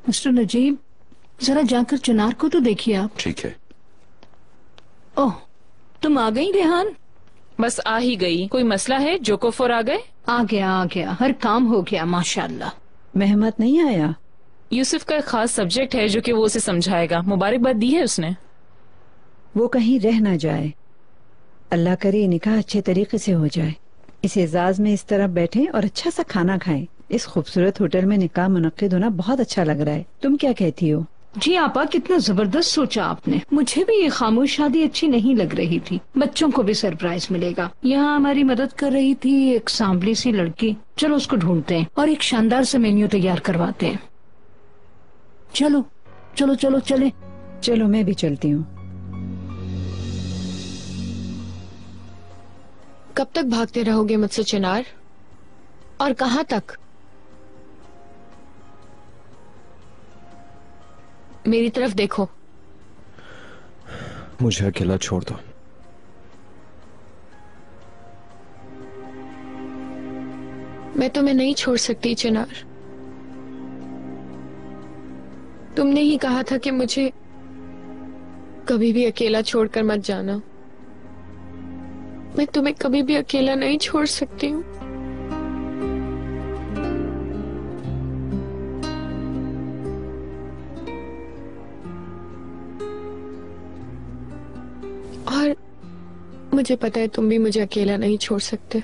Mister Najeeb, जरा जाकर चिनार को तो देखिए आप। ठीक है। ओह, तुम आ गई रेहान? बस आ ही गई। कोई मसला है? जोकोफोर आ गए? आ गया, हर काम हो गया माशाल्लाह। मेहमत नहीं आया? यूसुफ का एक खास सब्जेक्ट है जो कि वो उसे समझाएगा। मुबारकबाद दी है उसने। वो कहीं रह ना जाए। अल्लाह करे निकाह अच्छे तरीके से हो जाए। इस एजाज में इस तरह बैठे और अच्छा सा खाना खाएं। इस खूबसूरत होटल में निकाह मुनक्किद होना बहुत अच्छा लग रहा है। तुम क्या कहती हो? जी आपा, कितना जबरदस्त सोचा आपने। मुझे भी ये खामोश शादी अच्छी नहीं लग रही थी। बच्चों को भी सरप्राइज मिलेगा। यहाँ हमारी मदद कर रही थी एक सांवली सी लड़की। चलो उसको ढूंढते हैं और एक शानदार सा मेन्यू तैयार करवाते हैं। चलो चलो चलो चले। चलो मैं भी चलती हूँ। कब तक भागते रहोगे मुझसे चिनार? और कहाँ तक? मेरी तरफ देखो। मुझे अकेला छोड़ दो। मैं तुम्हें नहीं छोड़ सकती चिनार। तुमने ही कहा था कि मुझे कभी भी अकेला छोड़कर मत जाना। मैं तुम्हें कभी भी अकेला नहीं छोड़ सकती हूँ। और मुझे पता है तुम भी मुझे अकेला नहीं छोड़ सकते।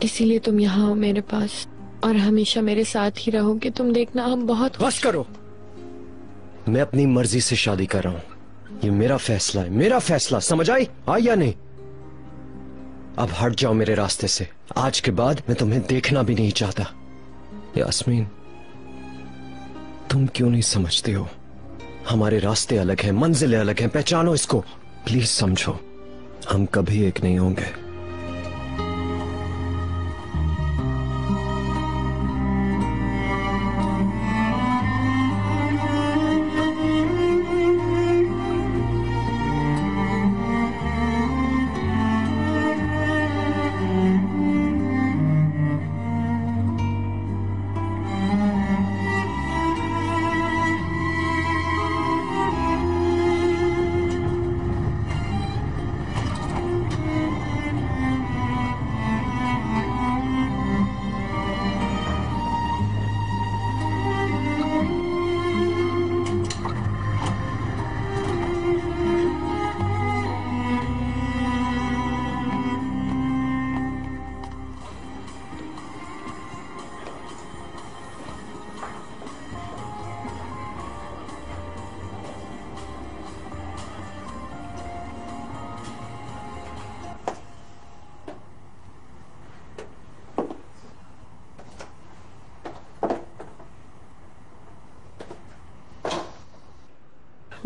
इसीलिए तुम यहाँ हो मेरे पास और हमेशा मेरे साथ ही रहोगे। तुम देखना, हम बहुत। बस करो। मैं अपनी मर्जी से शादी कर रहा हूँ। ये मेरा फैसला है, मेरा फैसला। समझ आई या नहीं? अब हट जाओ मेरे रास्ते से। आज के बाद मैं तुम्हें देखना भी नहीं चाहता। यास्मीन, तुम क्यों नहीं समझती हो? हमारे रास्ते अलग हैं, मंजिलें अलग हैं। पहचानो इसको। प्लीज समझो, हम कभी एक नहीं होंगे।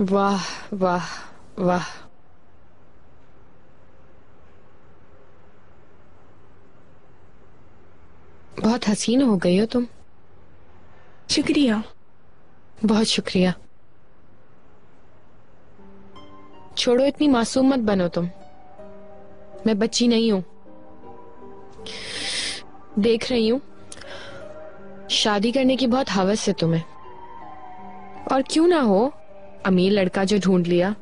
वाह वाह वाह। बहुत हसीन हो गई हो तुम। शुक्रिया। बहुत शुक्रिया। छोड़ो, इतनी मासूम मत बनो तुम। मैं बच्ची नहीं हूं। देख रही हूं शादी करने की बहुत हवस है तुम्हें। और क्यों ना हो, अमीर लड़का जो ढूंढ लिया,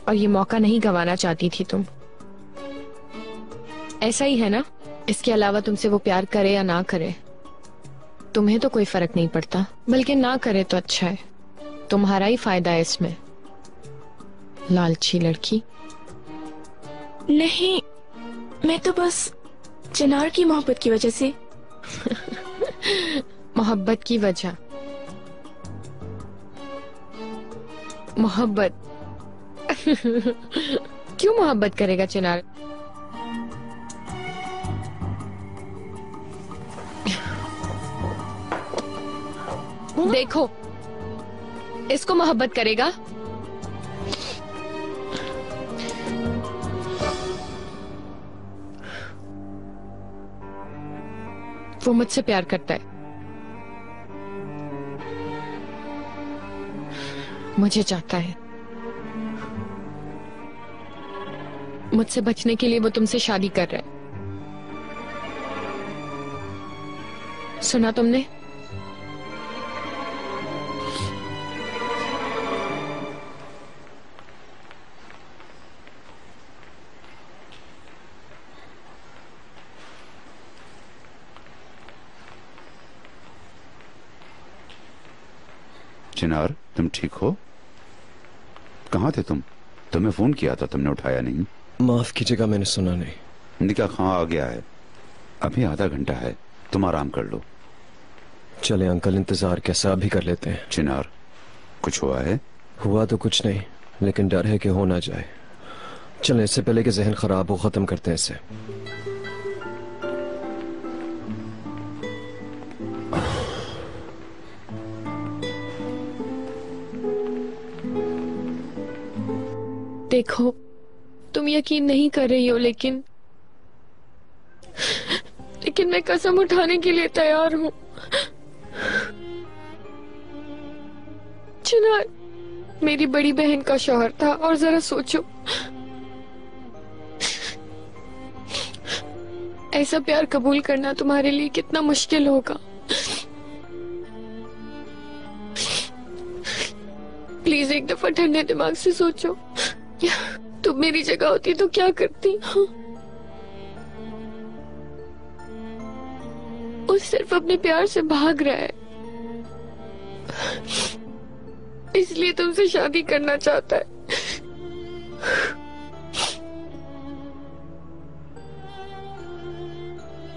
और ये मौका नहीं गंवाना चाहती थी तुम। ऐसा ही है ना? इसके अलावा तुमसे वो प्यार करे या ना करे, तुम्हें तो कोई फर्क नहीं पड़ता। बल्कि ना करे तो अच्छा है, तुम्हारा ही फायदा है इसमें। लालची लड़की। नहीं, मैं तो बस चिनार की मोहब्बत की वजह से। मोहब्बत की वजह? मोहब्बत? क्यों मोहब्बत करेगा चिनार? देखो, इसको मोहब्बत करेगा। वो मुझसे प्यार करता है, मुझे चाहता है। मुझसे बचने के लिए वो तुमसे शादी कर रहा है। सुना तुमने? चिनार, तुम ठीक हो? कहाँ थे तुम? तुम्हें फोन किया था, तुमने उठाया नहीं। माफ कीजिएगा, मैंने सुना नहीं। निकाह कहाँ आ गया है? अभी आधा घंटा है, तुम आराम कर लो। चले अंकल, इंतजार कैसा अभी कर लेते हैं। चिनार, कुछ हुआ है? हुआ तो कुछ नहीं, लेकिन डर है कि हो ना जाए। चलें, इससे पहले कि जहन खराब हो, खत्म करते हैं इसे। देखो, तुम यकीन नहीं कर रही हो, लेकिन मैं कसम उठाने के लिए तैयार हूं। चिनार मेरी बड़ी बहन का शौहर था, और जरा सोचो, ऐसा प्यार कबूल करना तुम्हारे लिए कितना मुश्किल होगा। प्लीज एक दफा ठंडे दिमाग से सोचो, तुम मेरी जगह होती तो क्या करती? वो सिर्फ अपने प्यार से भाग रहा है, इसलिए तुमसे शादी करना चाहता है।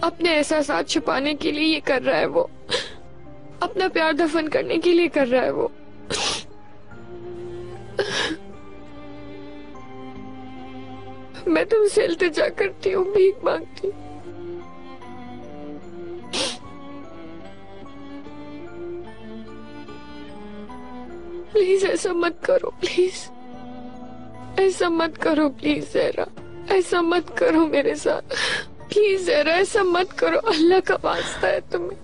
अपने एहसास छुपाने के लिए ये कर रहा है वो, अपना प्यार दफन करने के लिए कर रहा है वो। मैं तुमसे इल्तिजा करती हूँ, भीख मांगती हूँ, प्लीज ऐसा मत करो, प्लीज ऐसा मत करो, प्लीज जहरा ऐसा मत करो मेरे साथ, प्लीज जहरा ऐसा मत करो, अल्लाह का वास्ता है तुम्हें।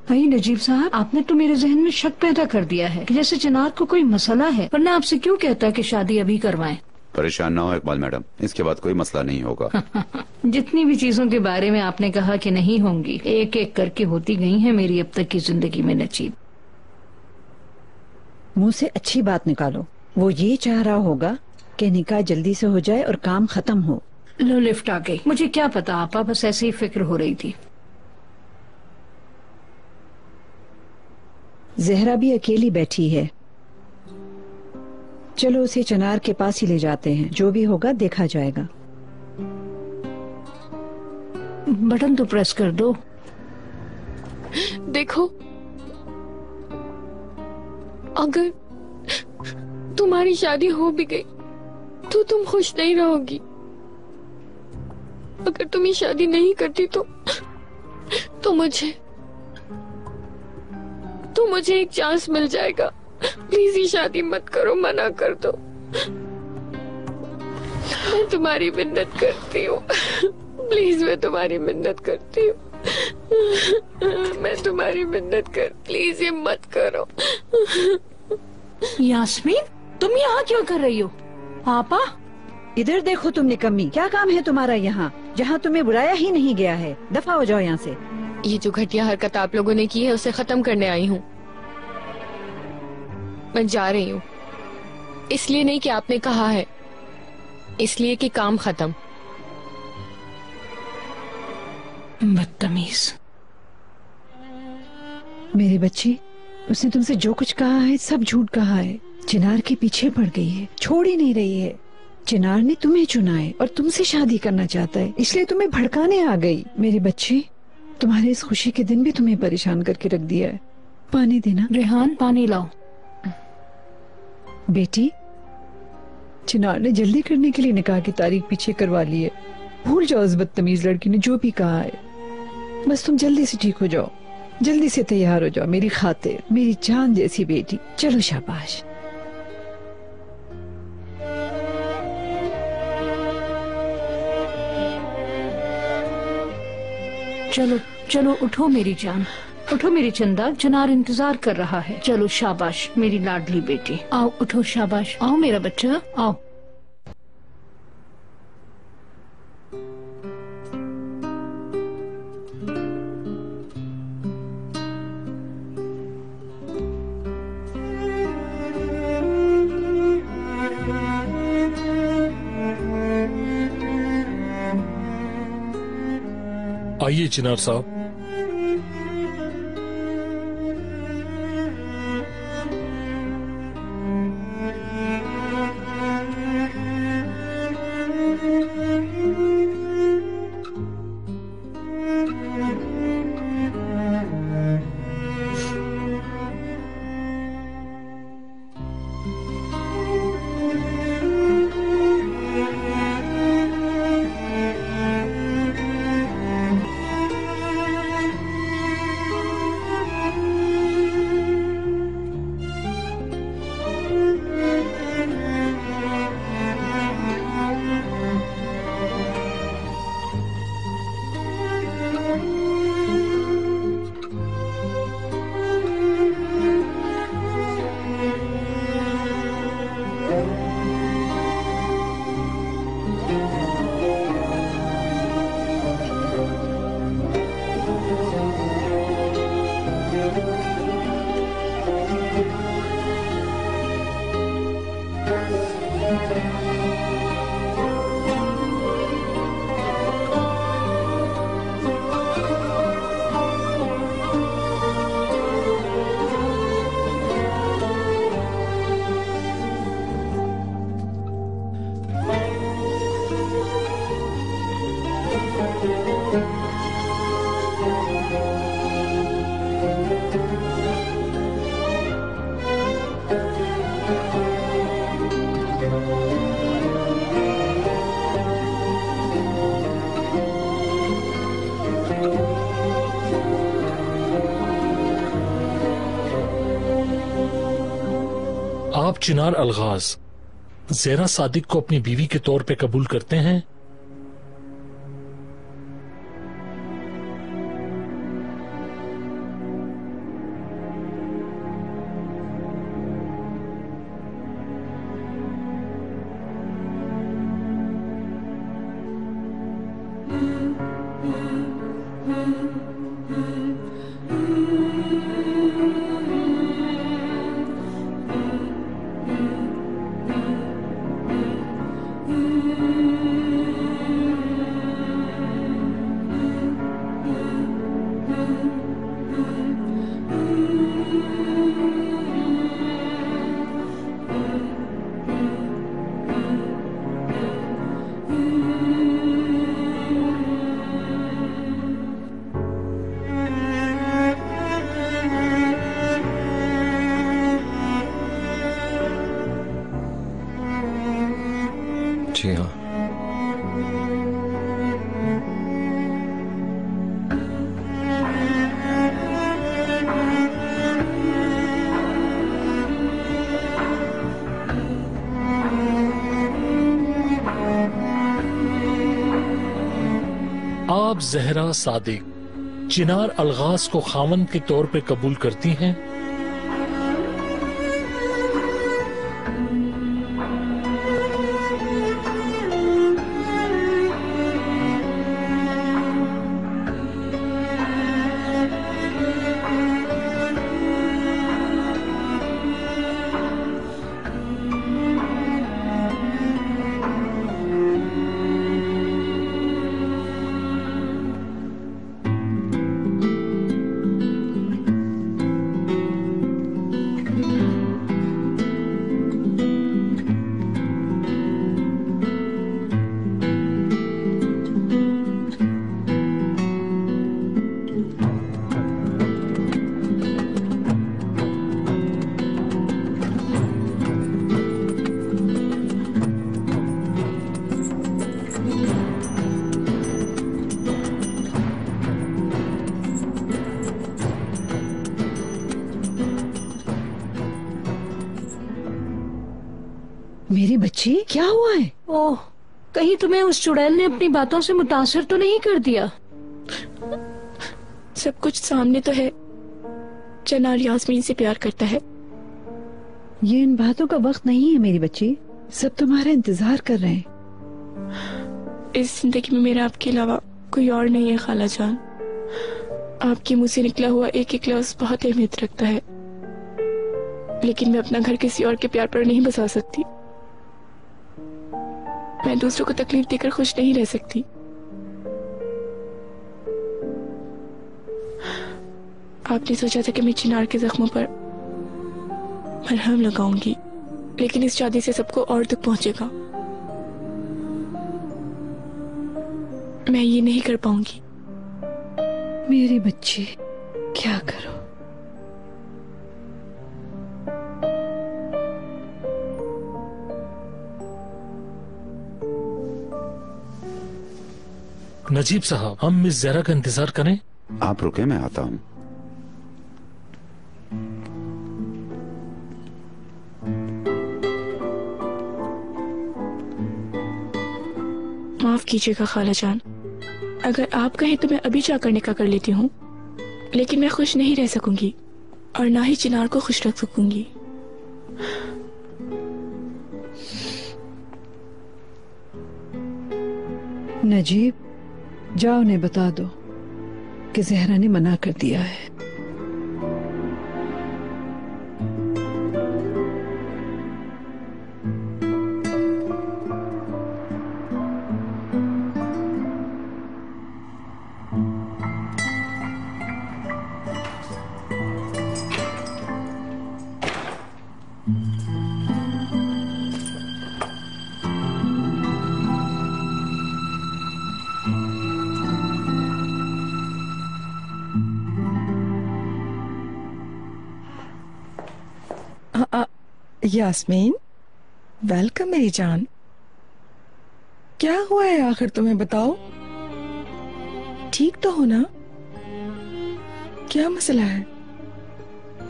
भाई नजीब साहब, आपने तो मेरे जहन में शक पैदा कर दिया है कि जैसे चिनार को कोई मसला है, वरना आपसे क्यों कहता कि शादी अभी करवाएं। परेशान ना हो इकबाल मैडम, इसके बाद कोई मसला नहीं होगा। जितनी भी चीजों के बारे में आपने कहा कि नहीं होंगी, एक एक करके होती गई हैं मेरी अब तक की जिंदगी में नजीब। मुंह से अच्छी बात निकालो। वो ये चाह रहा होगा कि निकाह जल्दी से हो जाए और काम खत्म हो। लो लिफ्ट आ गई। मुझे क्या पता आपा, बस ऐसे ही फिक्र हो रही थी। जहरा भी अकेली बैठी है, चलो उसे चिनार के पास ही ले जाते हैं, जो भी होगा देखा जाएगा। बटन तो प्रेस कर दो। देखो, अगर तुम्हारी शादी हो भी गई तो तुम खुश नहीं रहोगी। अगर तुम ये शादी नहीं करती तो मुझे एक चांस मिल जाएगा। प्लीज ये शादी मत करो, मना कर दो। मैं तुम्हारी मिन्नत करती हूँ, प्लीज मैं तुम्हारी मिन्नत करती हूँ, मैं तुम्हारी मिन्नत कर, प्लीज ये मत करो। यास्मीन, तुम यहाँ क्यों कर रही हो? आपा इधर देखो तुम निकम्मी, क्या काम है तुम्हारा यहाँ, जहाँ तुम्हें बुलाया ही नहीं गया है। दफा हो जाओ यहाँ से। ये जो घटिया हरकत आप लोगों ने की है उसे खत्म करने आई हूँ। मैं जा रही हूँ, इसलिए नहीं कि आपने कहा है, इसलिए कि काम खत्म। बदतमीज। मेरी बच्ची, उसने तुमसे जो कुछ कहा है सब झूठ कहा है। चिनार के पीछे पड़ गई है, छोड़ ही नहीं रही है। चिनार ने तुम्हें चुना है और तुमसे शादी करना चाहता है, इसलिए तुम्हें भड़काने आ गई। मेरी बच्ची, तुम्हारे इस खुशी के दिन भी तुम्हें परेशान करके रख दिया है। पानी देना। रेहान, पानी लाओ। बेटी, चिनार ने जल्दी करने के लिए निकाह की तारीख पीछे करवा ली है। भूल जाओ उस बदतमीज लड़की ने जो भी कहा है। बस तुम जल्दी से ठीक हो जाओ, जल्दी से तैयार हो जाओ मेरी खातिर, मेरी जान जैसी बेटी। चलो शाबाश। चलो चलो, उठो मेरी जान, उठो मेरी चंदा, चिनार इंतजार कर रहा है। चलो शाबाश मेरी लाडली बेटी, आओ उठो, शाबाश, आओ मेरा बच्चा, आओ। आइए चिनार साहब। आप चिनार अलगाज ज़ेरा सादिक को अपनी बीवी के तौर पे कबूल करते हैं? जी हाँ। आप ज़हरा सादिक चिनार अलगाज को खावन के तौर पे कबूल करती हैं? मेरी बच्ची, क्या हुआ है? ओह, कहीं तुम्हें उस चुड़ैल ने अपनी बातों से मुतासिर तो नहीं कर दिया? सब कुछ सामने तो है। चिनार यास्मीन से प्यार करता है। ये इन बातों का वक्त नहीं है मेरी बच्ची। सब तुम्हारा इंतजार कर रहे हैं। इस जिंदगी में मेरा आपके अलावा कोई और नहीं है खाला जान। आपके मुंह से निकला हुआ एक एक लफ्ज बहुत अहमियत रखता है, लेकिन मैं अपना घर किसी और के प्यार पर नहीं बसा सकती। मैं दूसरों को तकलीफ देकर खुश नहीं रह सकती। आपने सोचा था कि मैं चिनार के जख्मों पर मरहम लगाऊंगी, लेकिन इस शादी से सबको और दुख पहुंचेगा। मैं ये नहीं कर पाऊंगी। मेरी बच्ची, क्या करो? नजीब साहब, हम मिस ज़हरा का इंतजार करें? आप रुके, मैं आता हूं। माफ कीजिएगा खाला जान, अगर आप कहें तो मैं अभी जाकर निकाह कर लेती हूँ, लेकिन मैं खुश नहीं रह सकूंगी और ना ही चिनार को खुश रख सकूंगी। नजीब, जाओ उन्हें बता दो कि ज़हरा ने मना कर दिया है। यास्मीन, वेलकम मेरी जान। क्या हुआ है आखिर, तुम्हें बताओ। ठीक तो हो ना? क्या मसला है?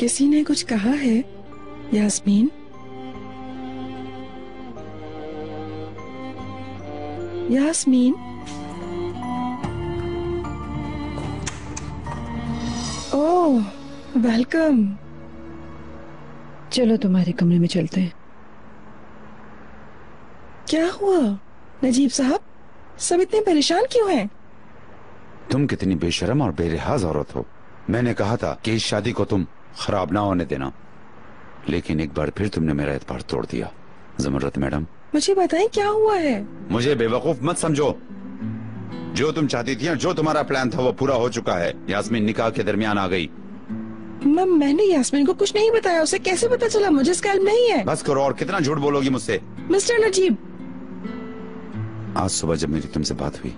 किसी ने कुछ कहा है यास्मीन? यास्मीन, ओह वेलकम। चलो तुम्हारे कमरे में चलते हैं। क्या हुआ नजीब साहब, सब इतने परेशान क्यों हैं? तुम कितनी बेशर्म और बेलिहाज औरत हो। मैंने कहा था कि इस शादी को तुम खराब ना होने देना, लेकिन एक बार फिर तुमने मेरा एतबार तोड़ दिया। ज़मरुद मैडम, मुझे बताएं क्या हुआ है? मुझे बेवकूफ मत समझो। जो तुम चाहती थी, जो तुम्हारा प्लान था, वो पूरा हो चुका है। यास्मीन निकाह के दरमियान आ गई। मैंने यास्मीन को कुछ नहीं बताया। उसे कैसे पता चला? मुझे स्कैल्प नहीं है। बस करो, और कितना झूठ बोलोगी मुझसे? मिस्टर नजीब, आज सुबह जब मेरी तुमसे बात हुई,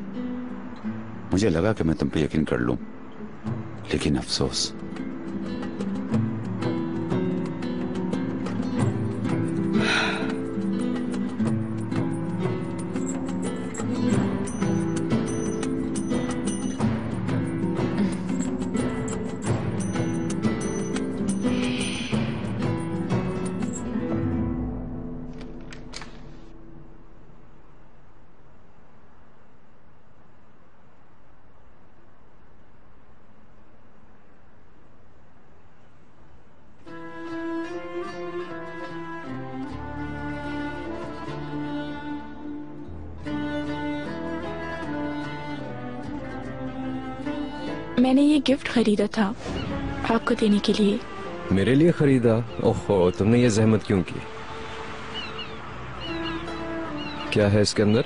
मुझे लगा कि मैं तुम पे यकीन कर लूं, लेकिन अफसोस। मैंने ये गिफ्ट खरीदा था आपको देने के लिए। मेरे लिए खरीदा? ओहो, तुमने ये जहमत क्यों की? क्या है इसके अंदर?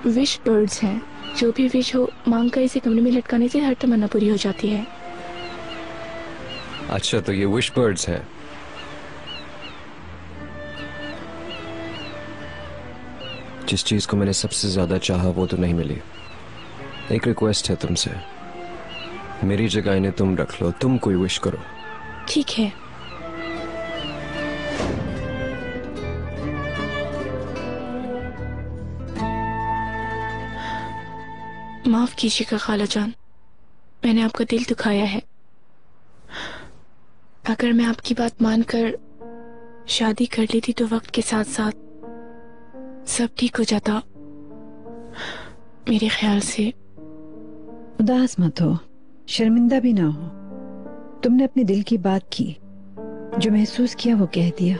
विश बर्ड्स हैं। जो भी विश हो मांग कर इसे कमरे में लटकाने से हर तमन्ना पूरी हो जाती है। अच्छा, तो ये विश बर्ड्स हैं। जिस चीज को मैंने सबसे ज्यादा चाहा वो तो नहीं मिली। एक रिक्वेस्ट है तुमसे, मेरी जगह इन्हें तुम रख लो। तुम कोई विश करो। ठीक है। माफ कीजिएगा खाला जान, मैंने आपका दिल दुखाया है। अगर मैं आपकी बात मानकर शादी कर लेती तो वक्त के साथ साथ सब ठीक हो जाता। मेरे ख्याल से उदास मत हो, शर्मिंदा भी ना हो। तुमने अपने दिल की बात की, जो महसूस किया वो कह दिया।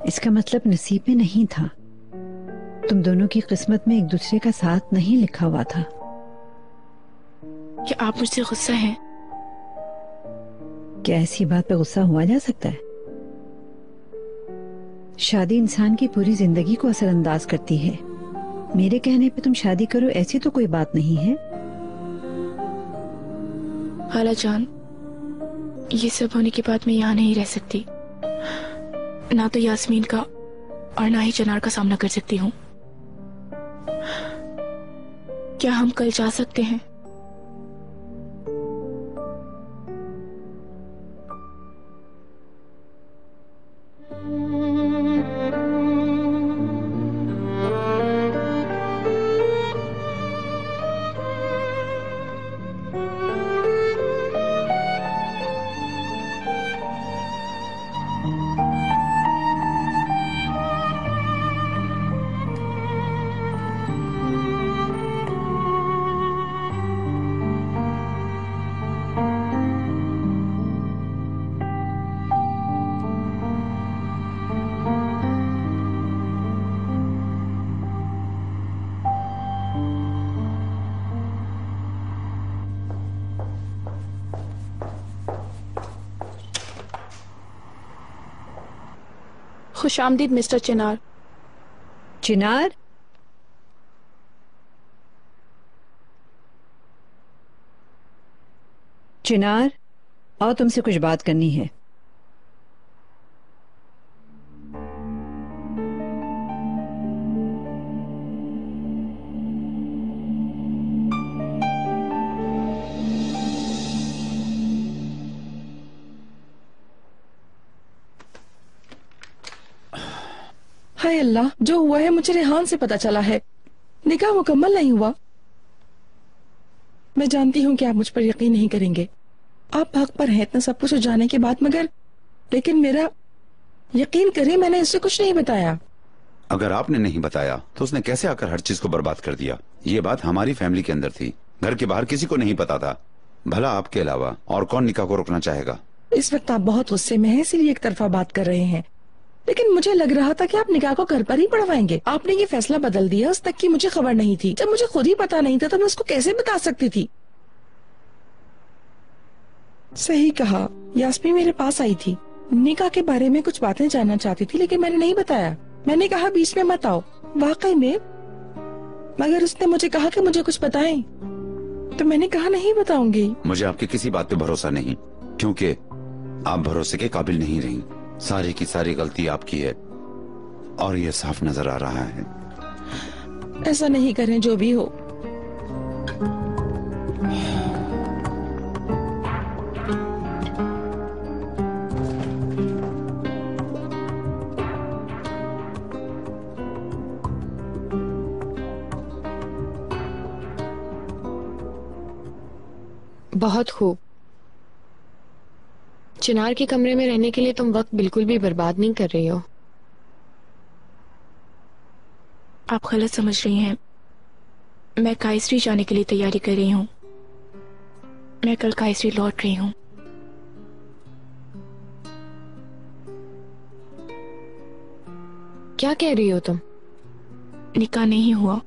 इसका मतलब नसीब में नहीं था। तुम दोनों की किस्मत में एक दूसरे का साथ नहीं लिखा हुआ था। क्या आप मुझसे गुस्सा हैं? क्या ऐसी बात पे गुस्सा हुआ जा सकता है? शादी इंसान की पूरी जिंदगी को असरअंदाज करती है। मेरे कहने पे तुम शादी करो ऐसी तो कोई बात नहीं है। खाला जान, ये सब होने के बाद मैं यहाँ नहीं रह सकती। ना तो यास्मीन का और ना ही चिनार का सामना कर सकती हूँ। क्या हम कल जा सकते हैं? खुशामदीद मिस्टर चिनार। चिनार, चिनार, आओ, तुमसे कुछ बात करनी है। हाय अल्लाह, जो हुआ है मुझे रेहान से पता चला है। निकाह मुकम्मल नहीं हुआ। मैं जानती हूँ कि आप मुझ पर यकीन नहीं करेंगे। आप हक पर हैं इतना सब कुछ हो जाने के बाद, मगर लेकिन मेरा यकीन करें, मैंने इससे कुछ नहीं बताया। अगर आपने नहीं बताया तो उसने कैसे आकर हर चीज को बर्बाद कर दिया। ये बात हमारी फैमिली के अंदर थी, घर के बाहर किसी को नहीं पता था। भला आपके अलावा और कौन निकाह को रोकना चाहेगा। इस वक्त आप बहुत गुस्से में हैं, इसीलिए एक तरफा बात कर रहे हैं, लेकिन मुझे लग रहा था कि आप निकाह को घर पर ही पढ़वाएंगे। आपने ये फैसला बदल दिया, उस तक की मुझे खबर नहीं थी। जब मुझे खुद ही पता नहीं था तो मैं उसको कैसे बता सकती थी। सही कहा, यास्मीन मेरे पास आई थी, निकाह के बारे में कुछ बातें जानना चाहती थी, लेकिन मैंने नहीं बताया। मैंने कहा बीच में मत आओ। वाकई में, मगर उसने मुझे कहा कि मुझे कुछ बताएं, तो मैंने कहा नहीं बताऊंगी। मुझे आपकी किसी बात पे भरोसा नहीं, क्योंकि आप भरोसे के काबिल नहीं रही। सारी की सारी गलती आपकी है और ये साफ नजर आ रहा है। ऐसा नहीं करें, जो भी हो। बहुत खूब। चिनार के कमरे में रहने के लिए तुम वक्त बिल्कुल भी बर्बाद नहीं कर रही हो। आप गलत समझ रही हैं। मैं कायसरी जाने के लिए तैयारी कर रही हूँ। मैं कल कायसरी लौट रही हूँ। क्या कह रही हो तुम? निकाह नहीं हुआ।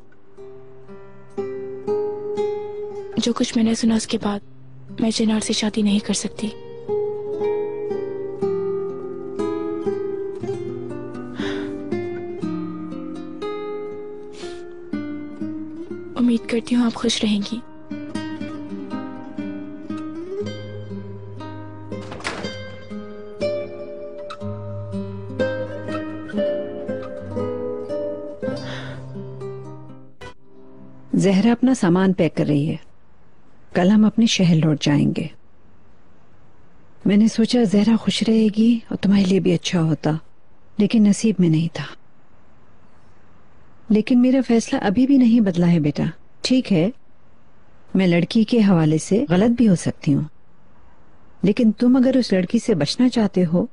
जो कुछ मैंने सुना उसके बाद मैं चिनार से शादी नहीं कर सकती। उम्मीद करती हूँ आप खुश रहेंगी। जहरा अपना सामान पैक कर रही है, कल हम अपने शहर लौट जाएंगे। मैंने सोचा जहरा खुश रहेगी और तुम्हारे लिए भी अच्छा होता, लेकिन नसीब में नहीं था। लेकिन मेरा फैसला अभी भी नहीं बदला है बेटा। ठीक है, मैं लड़की के हवाले से गलत भी हो सकती हूँ, लेकिन तुम अगर उस लड़की से बचना चाहते हो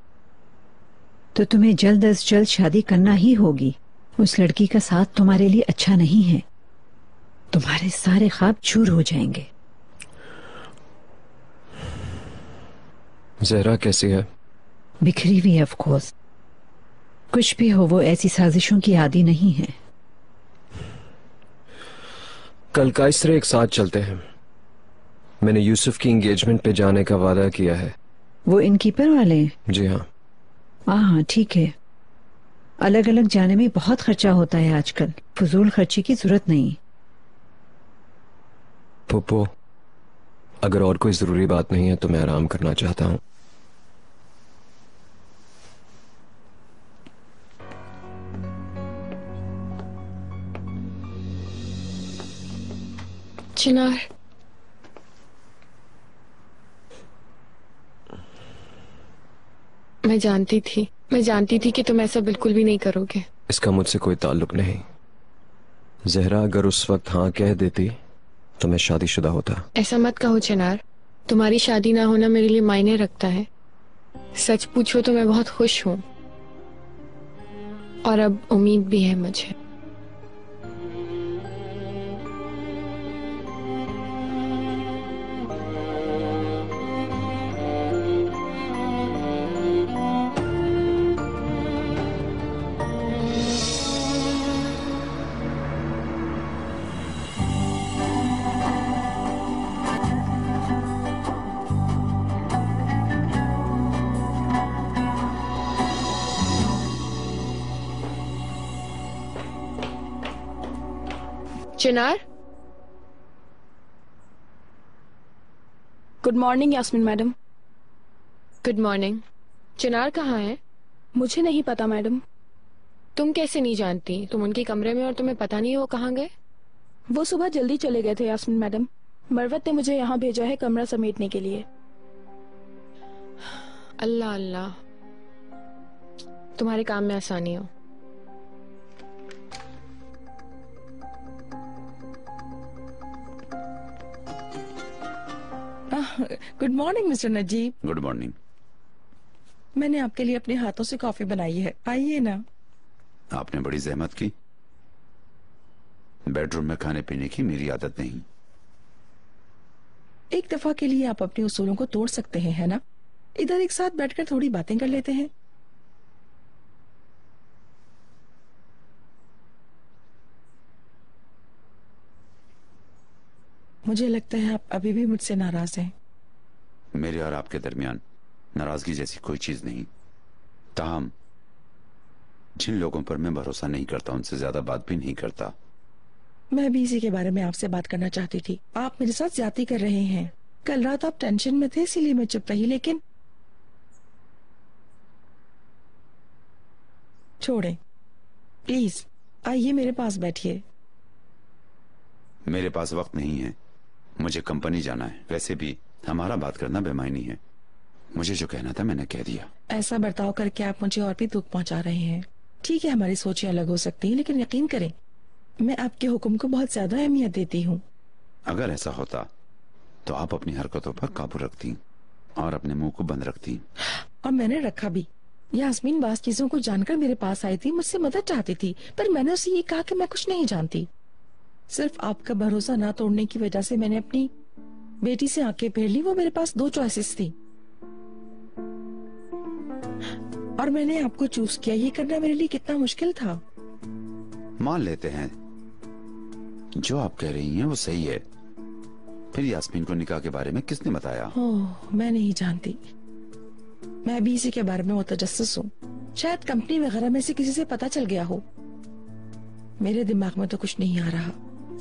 तो तुम्हें जल्द अज जल्द शादी करना ही होगी। उस लड़की का साथ तुम्हारे लिए अच्छा नहीं है, तुम्हारे सारे ख्वाब चूर हो जाएंगे। जहरा कैसी है? बिखरी हुई है, ऑफ कोर्स। कुछ भी हो, वो ऐसी साजिशों की आदी नहीं है। कल कायसरे एक साथ चलते हैं। मैंने यूसुफ की एंगेजमेंट पे जाने का वादा किया है। वो इनकीपर वाले? जी हाँ। हाँ ठीक है। अलग अलग जाने में बहुत खर्चा होता है आजकल, फजूल खर्ची की जरूरत नहीं। पुप्पो, अगर और कोई जरूरी बात नहीं है तो मैं आराम करना चाहता हूँ। चिनार, मैं जानती थी कि तुम ऐसा बिल्कुल भी नहीं करोगे। इसका मुझसे कोई ताल्लुक नहीं। जहरा अगर उस वक्त हाँ कह देती तो मैं शादीशुदा होता। ऐसा मत कहो चिनार, तुम्हारी शादी ना होना मेरे लिए मायने रखता है। सच पूछो तो मैं बहुत खुश हूँ और अब उम्मीद भी है मुझे। Chinar, good morning Yasmin madam. Good morning. Chinar कहाँ है? मुझे नहीं पता मैडम। तुम कैसे नहीं जानती? तुम उनके कमरे में और तुम्हें पता नहीं है वो कहाँ गए? वो सुबह जल्दी चले गए थे यास्मीन मैडम। मरवत ने मुझे यहाँ भेजा है कमरा समेटने के लिए। अल्लाह अल्लाह, तुम्हारे काम में आसानी हो। Good morning mister Najib. Good morning. मैंने आपके लिए अपने हाथों से कॉफी बनाई है, आइए ना। आपने बड़ी जहमत की। बेडरूम में खाने पीने की मेरी आदत नहीं। एक दफा के लिए आप अपने उसूलों को तोड़ सकते हैं, है ना? इधर एक साथ बैठकर थोड़ी बातें कर लेते हैं। मुझे लगता है आप अभी भी मुझसे नाराज हैं। मेरे और आपके दरमियान नाराजगी जैसी कोई चीज नहीं। ताहम जिन लोगों पर मैं भरोसा नहीं करता उनसे ज्यादा बात भी नहीं करता। मैं भी इसी के बारे में आपसे बात करना चाहती थी। आप मेरे साथ ज्यादती कर रहे हैं। कल रात आप टेंशन में थे इसीलिए मैं चुप रही, लेकिन छोड़ें प्लीज, आइए मेरे पास बैठिए। मेरे पास वक्त नहीं है, मुझे कंपनी जाना है। वैसे भी हमारा बात करना बेमायनी है। मुझे जो कहना था मैंने कह दिया। ऐसा बर्ताव करके आप मुझे और भी दुख पहुंचा रहे हैं। ठीक है, हमारी सोचें अलग हो सकती हैं, लेकिन यकीन करें मैं आपके हुक्म को बहुत ज्यादा अहमियत देती हूँ। अगर ऐसा होता तो आप अपनी हरकतों पर काबू रखती और अपने मुंह को बंद रखती। और मैंने रखा भी। यास्मीन बास चीजों को जानकर मेरे पास आई थी, मुझसे मदद चाहती थी, पर मैंने उसे ये कहा कि मैं कुछ नहीं जानती। सिर्फ आपका भरोसा ना तोड़ने की वजह से मैंने अपनी बेटी से आंखें फेर ली। वो मेरे पास 2 चॉइसेस थी और मैंने आपको चूज किया। ये करना मेरे लिए कितना मुश्किल था। मान लेते हैं जो आप कह रही हैं वो सही है। फिर यास्मीन को निकाह के बारे में किसने बताया? ओह, मैं नहीं जानती। मैं भी इसी के बारे में मुतजस्सिस हूँ। शायद कंपनी वगैरह में से किसी से पता चल गया हो। मेरे दिमाग में तो कुछ नहीं आ रहा।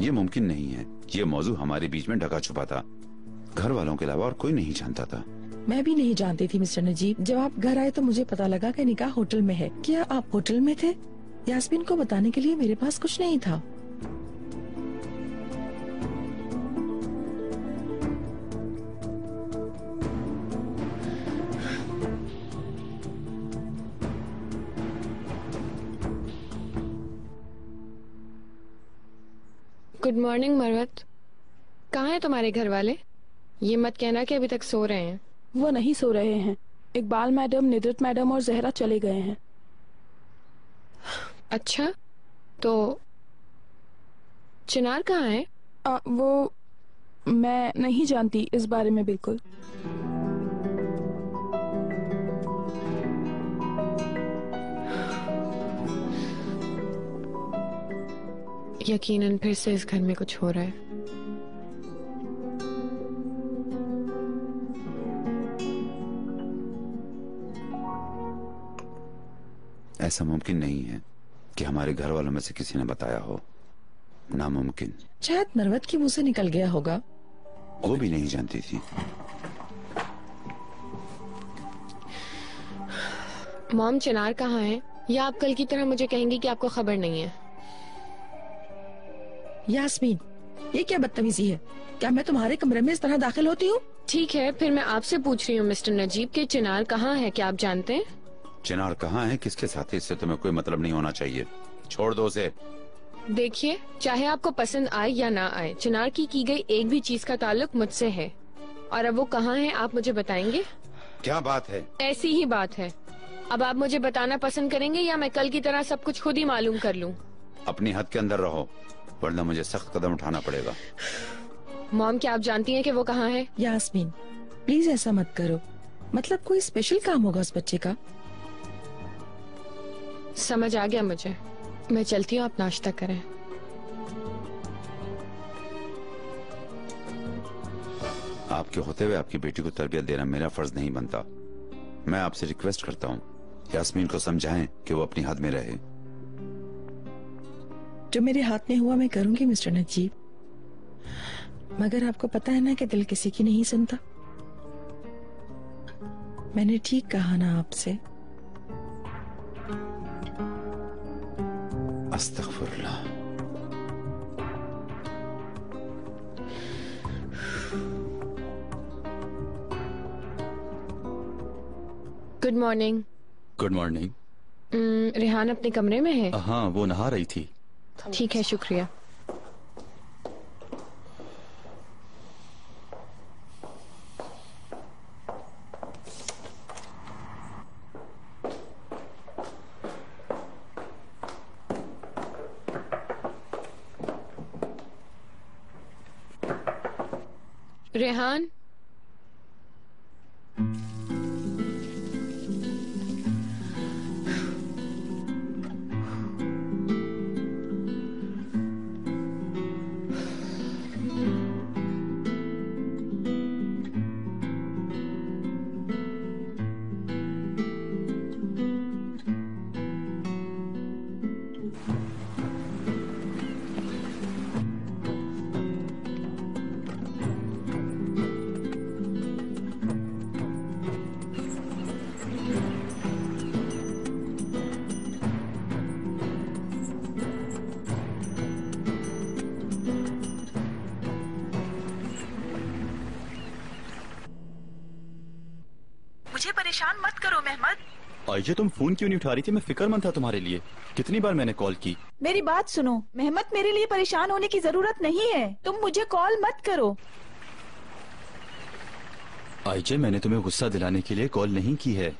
ये मुमकिन नहीं है। ये मौजू हमारे बीच में ढका छुपा था। घर वालों के अलावा और कोई नहीं जानता था। मैं भी नहीं जानती थी मिस्टर नजीब। जब आप घर आए तो मुझे पता लगा कि निकाह होटल में है। क्या आप होटल में थे? यास्मीन को बताने के लिए मेरे पास कुछ नहीं था। Good morning Marwat. कहाँ हैं तुम्हारे घर वाले? ये मत कहना कि अभी तक सो रहे हैं। वो नहीं सो रहे हैं। इकबाल मैडम, निदरत मैडम और जहरा चले गए हैं। अच्छा, तो चिनार कहाँ है? वो मैं नहीं जानती इस बारे में बिल्कुल। यकीनन फिर से इस घर में कुछ हो रहा है। ऐसा मुमकिन नहीं है कि हमारे घर वालों में से किसी ने बताया हो। नामुमकिन। शायद मरवत के मुंह से निकल गया होगा। वो भी नहीं जानती थी। मॉम, चिनार कहाँ है? या आप कल की तरह मुझे कहेंगी कि आपको खबर नहीं है? यास्मीन, ये क्या बदतमीजी है? क्या मैं तुम्हारे कमरे में इस तरह दाखिल होती हूँ? ठीक है, फिर मैं आपसे पूछ रही हूँ मिस्टर नजीब कि चिनार कहाँ है, क्या आप जानते हैं? चिनार कहाँ है, किसके साथ है, इससे तुम्हें कोई मतलब नहीं होना चाहिए। छोड़ दो उसे। देखिए, चाहे आपको पसंद आए या ना आए, चिनार की गई एक भी चीज का ताल्लुक मुझसे है। और अब वो कहाँ है आप मुझे बताएंगे? क्या बात है? ऐसी ही बात है। अब आप मुझे बताना पसंद करेंगे या मैं कल की तरह सब कुछ खुद ही मालूम कर लूँ? अपनी हद के अंदर रहो, वरना मुझे सख्त कदम उठाना पड़ेगा। मॉम, क्या आप जानती हैं कि वो कहाँ है? यास्मीन, प्लीज ऐसा मत करो। मतलब कोई स्पेशल काम होगा उस बच्चे का। समझ आ गया मुझे। मैं चलती हूँ, आप नाश्ता करें। आपके होते हुए आपकी बेटी को तरबियत देना मेरा फर्ज नहीं बनता। मैं आपसे रिक्वेस्ट करता हूँ, यास्मीन को समझाएं कि वो अपनी हद में रहे। जो मेरे हाथ में हुआ मैं करूंगी मिस्टर नजीब, मगर आपको पता है ना कि दिल किसी की नहीं सुनता। मैंने ठीक कहा ना आपसे? अस्तगफुरुल्लाह। Good morning. Good morning. Rehan अपने कमरे में है? हाँ, वो नहा रही थी। ठीक है, शुक्रिया। रेहान, मुझे परेशान मत करो मेहमद। आइजे, तुम फोन क्यों नहीं उठा रही थी? मैं फिक्रमंद था तुम्हारे लिए। कितनी बार मैंने कॉल की। मेरी बात सुनो मेहमद, मेरे लिए परेशान होने की जरूरत नहीं है। तुम मुझे कॉल मत करो। आइजे, मैंने तुम्हें गुस्सा दिलाने के लिए कॉल नहीं की है।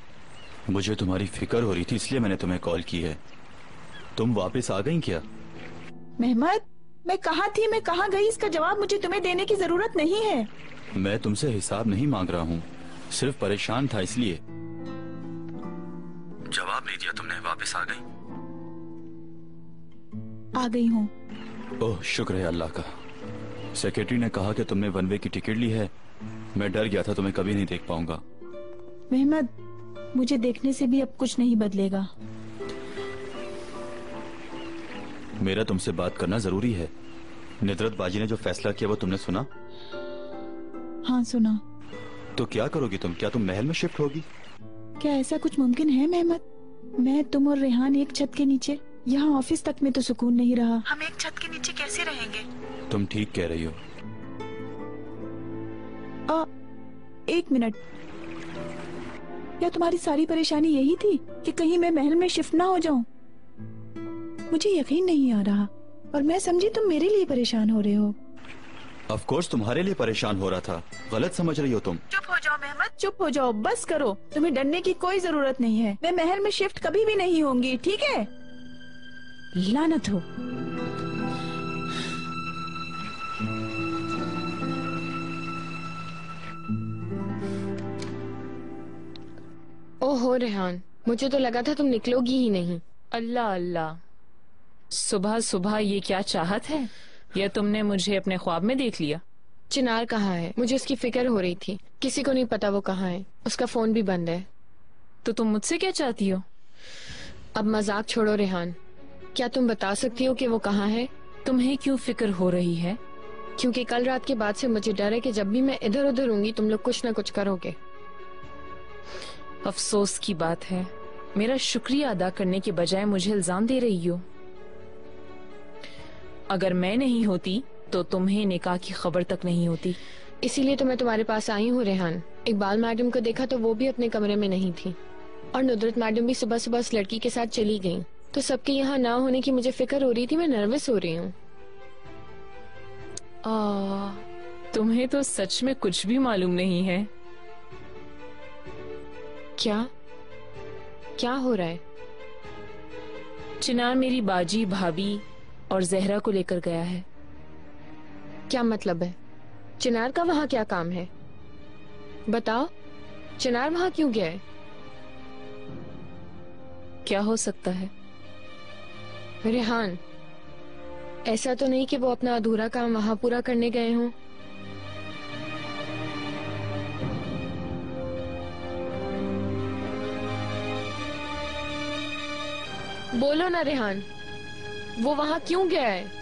मुझे तुम्हारी फिक्र हो रही थी इसलिए मैंने तुम्हें कॉल की है। तुम वापस आ गई क्या? मेहमद, मैं कहाँ थी, मैं कहाँ गई, इसका जवाब मुझे तुम्हें देने की जरूरत नहीं है। मैं तुमसे हिसाब नहीं मांग रहा हूँ, सिर्फ परेशान था इसलिए। जवाब नहीं दिया तुमने, वापस आ गई। आ गई हूँ। ओह, शुक्र है अल्लाह का। सेक्रेटरी ने कहा कि तुमने वन वे की टिकट ली है। मैं डर गया था तुम्हें कभी नहीं देख पाऊंगा। मेहमद, मुझे देखने से भी अब कुछ नहीं बदलेगा। मेरा तुमसे बात करना जरूरी है। निद्रत बाजी ने जो फैसला किया वो तुमने सुना? हाँ सुना। तो क्या करोगी तुम? क्या तुम महल में शिफ्ट होगी? क्या ऐसा कुछ मुमकिन है मेहमद? मैं, तुम और रेहान एक छत के नीचे, यहाँ ऑफिस तक में तो सुकून नहीं रहा। हम एक छत के नीचे कैसे रहेंगे? तुम ठीक कह रही हो। एक मिनट, क्या तुम्हारी सारी परेशानी यही थी कि कहीं मैं महल में शिफ्ट ना हो जाऊं? मुझे यकीन नहीं आ रहा, और मैं समझी तुम मेरे लिए परेशान हो रहे हो। ऑफ कोर्स तुम्हारे लिए परेशान हो रहा था। गलत समझ रही हो तुम। चुप हो जाओ मेहमद, चुप हो जाओ, बस करो। तुम्हें डरने की कोई जरूरत नहीं है। मैं महल में शिफ्ट कभी भी नहीं होंगी, ठीक है? लानत हो। ओहो रेहान, मुझे तो लगा था तुम निकलोगी ही नहीं। अल्लाह अल्लाह, सुबह सुबह ये क्या चाहत है? या तुमने मुझे अपने ख्वाब में देख लिया? चिनार कहाँ है? मुझे उसकी फिक्र हो रही थी। किसी को नहीं पता वो कहाँ है। उसका फोन भी बंद है। तो तुम मुझसे क्या चाहती हो? अब मजाक छोड़ो रेहान, क्या तुम बता सकती हो कि वो कहाँ है? तुम्हें क्यों फिक्र हो रही है? क्योंकि कल रात के बाद से मुझे डर है कि जब भी मैं इधर उधर होंगी तुम लोग कुछ न कुछ करोगे। अफसोस की बात है, मेरा शुक्रिया अदा करने के बजाय मुझे इल्जाम दे रही हो। अगर मैं नहीं होती तो तुम्हें निकाह की खबर तक नहीं होती। इसीलिए तो मैं तुम्हारे पास आई हूँ रेहान। इकबाल मैडम को देखा तो वो भी अपने कमरे में नहीं थी, और नुदरत मैडम भी सुबह सुबह उस लड़की के साथ चली गयी। तो सबके यहाँ ना होने की मुझे फिक्र हो रही थी। मैं नर्वस हो रही हूँ। तुम्हें तो सच में कुछ भी मालूम नहीं है। क्या क्या हो रहा है? चिनार मेरी बाजी, भाभी और जहरा को लेकर गया है। क्या मतलब है? चिनार का वहाँ क्या काम है? बताओ, चिनार वहाँ क्यों गया है? क्या हो सकता है? रेहान, ऐसा तो नहीं कि वो अपना अधूरा काम वहाँ पूरा करने गए हों? बोलो ना रेहान, वो वहाँ क्यों गया है?